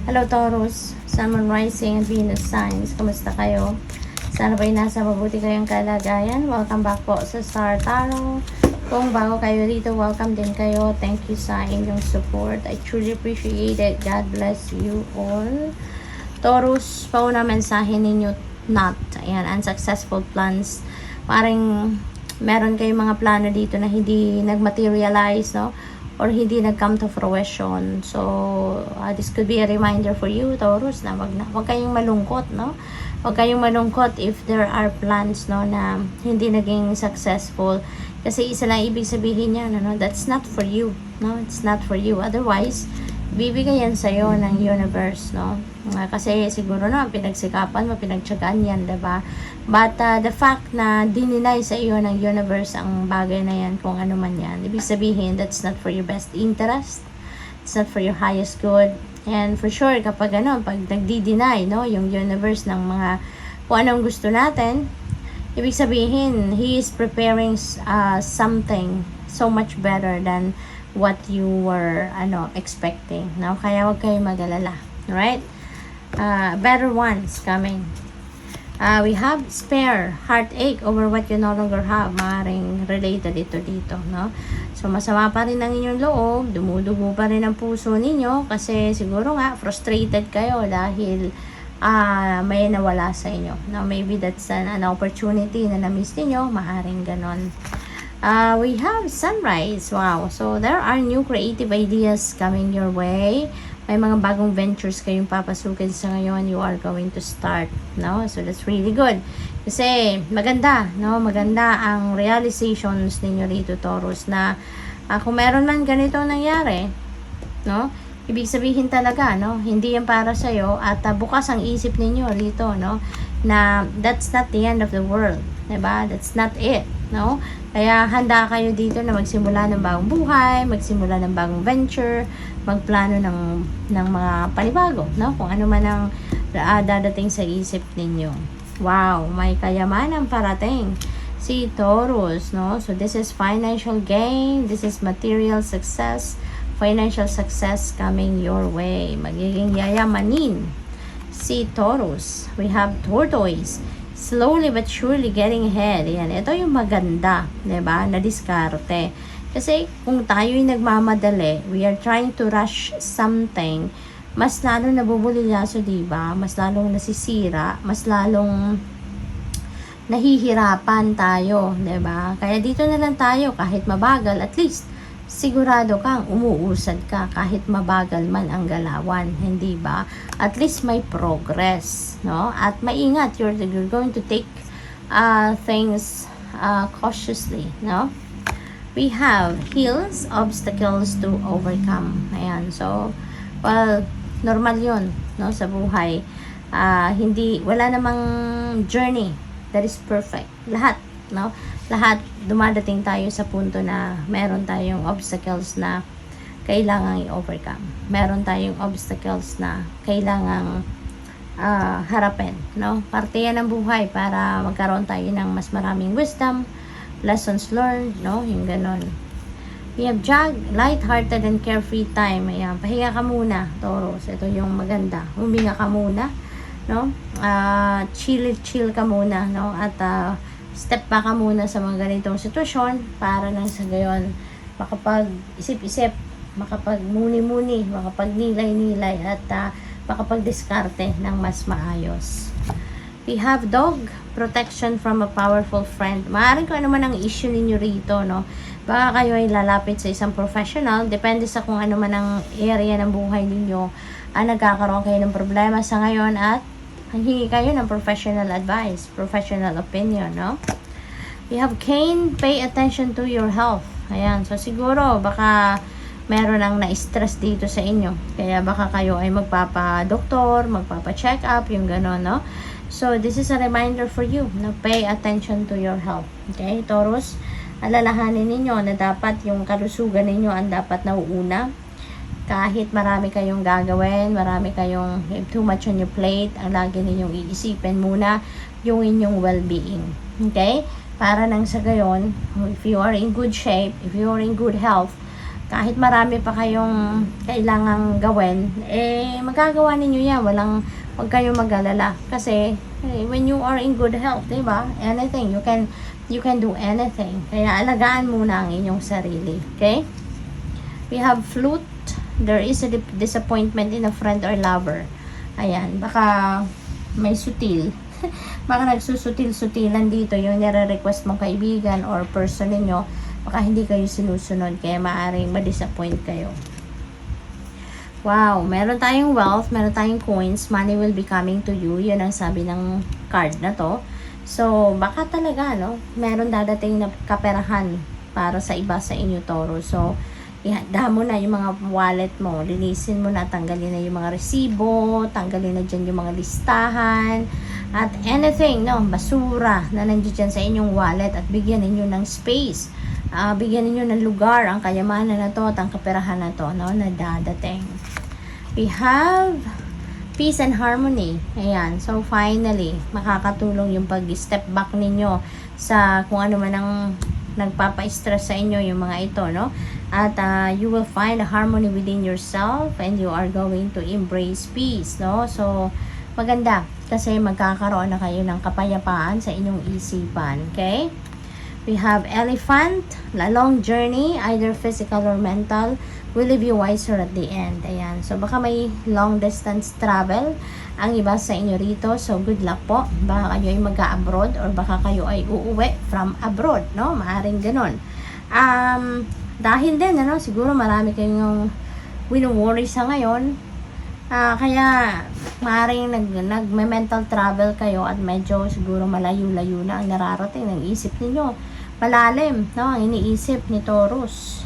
Hello Taurus, Sun, Moon, Rising, and Venus signs. Kamusta kayo? Sana ba'y nasa mabuti kayong kalagayan? Welcome back po sa Star Tarot. Kung bago kayo dito, welcome din kayo. Thank you sa inyong support. I truly appreciate it. God bless you all. Taurus, pauna mensahe ninyo, not. Ayan, unsuccessful plans. Parang meron kayong mga plano dito na hindi nag-materialize, no? Or hindi nag-come to fruition. So, this could be a reminder for you, Taurus, na wag kayong malungkot, no? Wag kayong malungkot if there are plans, no, na hindi naging successful. Kasi isa lang ibig sabihin niya, no? That's not for you, no? It's not for you. Otherwise, bibigay yan sa'yo ng universe, no? Kasi siguro na, pinagsikapan mo, pinagtsagaan yan, diba? But the fact na dininay sa iyo ng universe ang bagay na yan, kung ano man yan, ibig sabihin, that's not for your best interest. It's not for your highest good. And for sure, kapag pag nagdi-deny, no, yung universe ng mga kung anong gusto natin, ibig sabihin, He is preparing something so much better than what you were expecting, no? Kaya wag kayong mag-alala, right? Better ones coming. We have spare heartache over what you no longer have. Maaaring related ito dito, no? So masama pa rin ang inyong loob, dumudugo pa rin ang puso ninyo kasi siguro nga frustrated kayo dahil may nawala sa inyo. Now maybe that's an opportunity na na-miss niyo, maaaring ganon. We have sunrise. Wow. So, there are new creative ideas coming your way. May mga bagong ventures kayong papasukin sa ngayon. You are going to start. No? So, that's really good. Kasi, maganda. No? Maganda ang realizations ninyo rito, Taurus, na kung meron man ganito nangyari, no? Ibig sabihin talaga, no? Hindi yan para sa'yo at bukas ang isip ninyo rito, no? Na that's not the end of the world. Diba? That's not it. No? Kaya handa kayo dito na magsimula ng bagong buhay, magsimula ng bagong venture, magplano ng mga panibago, no? Kung ano man ang dadating sa isip ninyo. Wow, may kayamanang parating si Taurus, no? So this is financial gain, this is material success, financial success coming your way. Magiging yayamanin si Taurus. We have tortoise. Slowly but surely getting ahead. Yan. Ito yung maganda, diba? Na diskarte. Kasi kung tayo'y nagmamadali, we are trying to rush something, mas lalong nabubulilyaso, diba? Mas lalong nasisira, mas lalong nahihirapan tayo, diba? Kaya dito na lang tayo, kahit mabagal, at least sigurado kang umuusad ka kahit mabagal man ang galawan, hindi ba? At least may progress, no? At maingat, you're going to take things cautiously, no? We have hills, obstacles to overcome. Ayan, so, well, normal yun, no? Sa buhay, wala namang journey that is perfect. Lahat, no? Lahat dumadating tayo sa punto na meron tayong obstacles na kailangang i-overcome. Meron tayong obstacles na kailangang harapin, no? Parte yan ng buhay para magkaroon tayo ng mas maraming wisdom, lessons learned, no? Yung ganon. We have jog, light-hearted and carefree time. Ayan, pahinga ka muna, Taurus. Ito yung maganda. Huminga ka muna, no? Chill ka muna, no? At step back ka muna sa mga ganitong sitwasyon para nang sa gayon makapag-isip-isip, makapag-muni-muni, makapag-nilay-nilay at makapag-diskarte ng mas maayos. We have dog, protection from a powerful friend. Maaaring kung ano man ang issue ninyo rito, no? Baka kayo ay lalapit sa isang professional, depende sa kung ano man ang area ng buhay ninyo, nagkakaroon kayo ng problema sa ngayon at hingi kayo ng professional advice, professional opinion, no? We have Cain, pay attention to your health. Ayan, so siguro baka meron ang na-stress dito sa inyo. Kaya baka kayo ay magpapa-doktor, magpapa-check up, yung gano'n, no? So, this is a reminder for you na pay attention to your health. Okay, Taurus? Alalahanin ninyo na dapat yung kalusugan ninyo ang dapat nauuna. Kahit marami kayong gagawin, marami kayong too much on your plate, ang lagi ninyong iisipin muna yung inyong well-being. Okay? Para nang sa gayon, if you are in good shape, if you are in good health, kahit marami pa kayong kailangang gawin, magagawa ninyo yan. Huwag kayong mag-alala. Kasi, when you are in good health, diba? Anything, you can do anything. Kaya alagaan muna ang inyong sarili. Okay? We have flute. There is a disappointment in a friend or lover. Ayan, baka may sutil. Baka nagsusutil-sutilan dito yung nire-request mong kaibigan or person ninyo. Baka hindi kayo sinusunod, kaya maaaring ma-disappoint kayo. Wow, meron tayong wealth, meron tayong coins, money will be coming to you. Yun ang sabi ng card na to. So, baka talaga, no? Meron dadating na kaperahan para sa iba sa inyo, Taurus. So, ihanda mo na yung mga wallet mo. Linisin mo na, tanggalin na yung mga resibo, tanggalin na dyan yung mga listahan, at anything, no? Basura na nandiyan sa inyong wallet at bigyan ninyo ng space. Bigyan ninyo ng lugar ang kayamanan na to at ang kaperahan na to, no? Na dadating. We have peace and harmony. Ayan. So, finally, makakatulong yung pag-step back ninyo sa kung ano man ang nagpapa-stress sa inyo yung mga ito, no? At you will find a harmony within yourself and you are going to embrace peace, no? So, maganda kasi magkakaroon na kayo ng kapayapaan sa inyong isipan, okay? We have elephant, a long journey, either physical or mental, will leave you wiser at the end. Ayan. So, baka may long distance travel ang iba sa inyo rito. So, good luck po. Baka kayo ay mag-abroad or baka kayo ay uuwi from abroad, no? Maaring ganun. Dahil din, ano, siguro marami kayong wino-worry sa ngayon. Kaya, maaaring nag-mental travel kayo at medyo siguro malayo-layo na ang nararating ng isip ninyo. Malalim, no? Ang iniisip ni Taurus.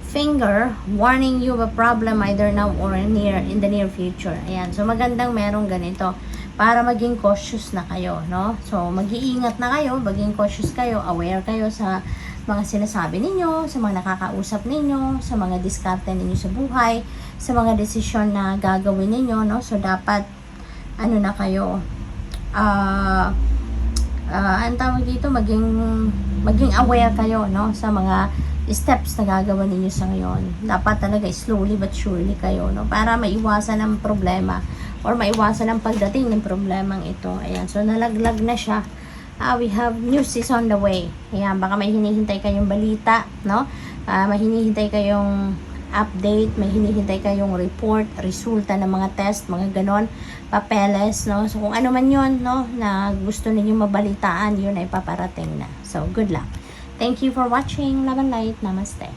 Finger, warning you of a problem either now or in the near future. Ayan. So, magandang merong ganito para maging cautious na kayo, no? So, mag-iingat na kayo, maging cautious kayo, aware kayo sa mga sinasabi ninyo, sa mga nakakausap ninyo, sa mga diskarte ninyo sa buhay, sa mga desisyon na gagawin ninyo, no? So, dapat, ano na kayo, ang tawag dito, maging aware kayo, no? Sa mga steps na gagawin ninyo sa ngayon. Dapat talaga slowly but surely kayo, no? Para maiwasan ang problema or maiwasan ang pagdating ng problemang ito. Ayan, so nalaglag na siya. We have news is on the way. Ayan, baka may hinihintay kayong balita, no? May hinihintay kayong update, may hinihintay kayong report, resulta ng mga test, mga ganon, papeles, no? So, kung ano man yun, no, na gusto ninyong mabalitaan, yun ay paparating na. So, good luck. Thank you for watching. Love and light. Namaste.